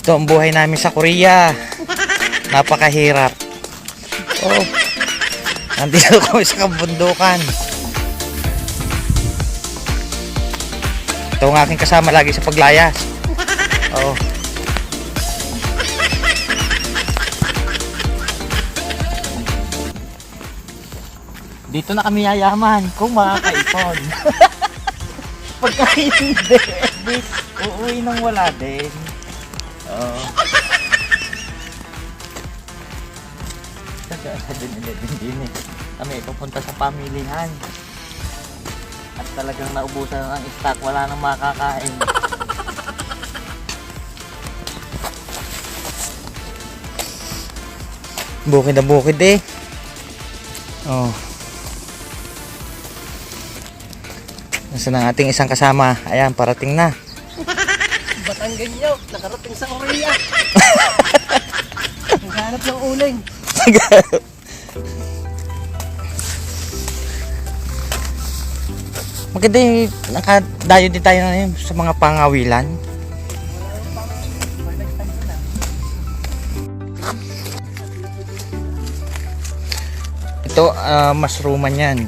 Ito ang buhay namin sa Korea. Napakahirap. Oh. Nandito kami sa kabundukan. Ito ang aking kasama lagi sa paglayas. Oh. Dito na kami yayaman kung makakaipon. Pagka hindi, uuwi nang wala din. Oh. Sa din eh. Kami pupunta sa pamilihan. At talagang naubusan ang stock, wala nang makakain. Bukid na bukid eh. Oh. Nasaan ang ating isang kasama? Ayan, parating na. Batanggan nyo, nakarating sa Korea. Naghanap ng uling. Maganda yung nakadayo din tayo na yun sa mga pangawilan. Ito, mushrooman yan.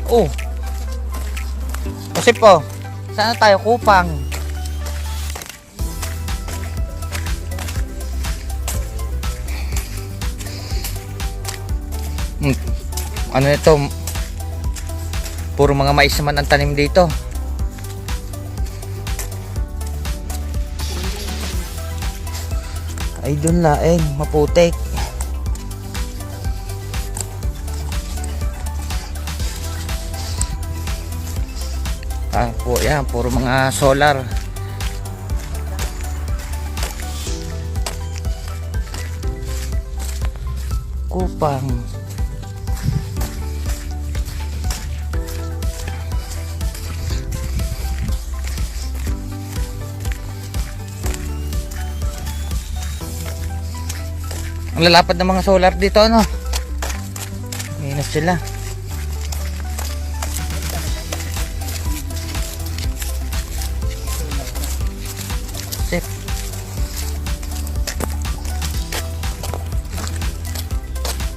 Oh. Kasi po, saan tayo kupang? Ano ito? Puro mga mais naman ang tanim dito. Ay doon laeng, maputik. Yan, puro mga solar. Kupang. Ang lalapad ng mga solar dito, ano? Minus sila. Sip.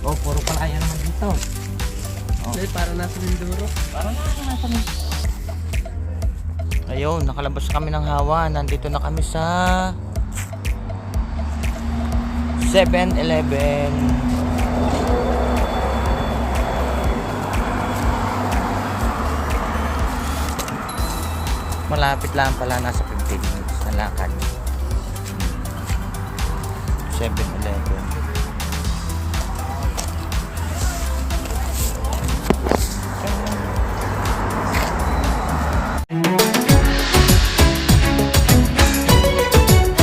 Oh, puro palaya naman dito. Oh. Para nasa Mindoro. Parang nasa Mindoro. Ayun, nakalabas kami ng hawa. Nandito na kami sa 7-Eleven. Malapit lang pala, nasa 15 minutes na lakad. 7-Eleven.